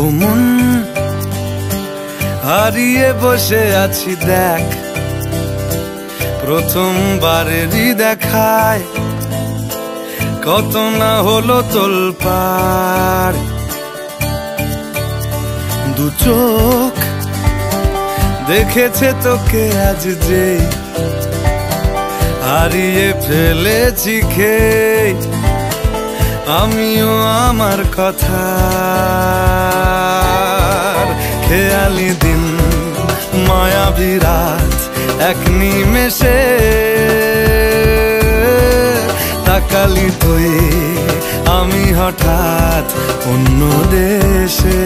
ও মন হারিয়ে বসে আছি দেখ, প্রথমবারেরই দেখায় কত না হলো তোলপাড়। দু চোখ দেখেছে তোকে আজ যেই হারিয়ে ফেলেছি খেয়ে আমিও আমার কথা। খেয়ালি দিন মায়াবী রাত এক নিমেষে তাকালি তুই আমি হঠাৎ অন্য দেশে।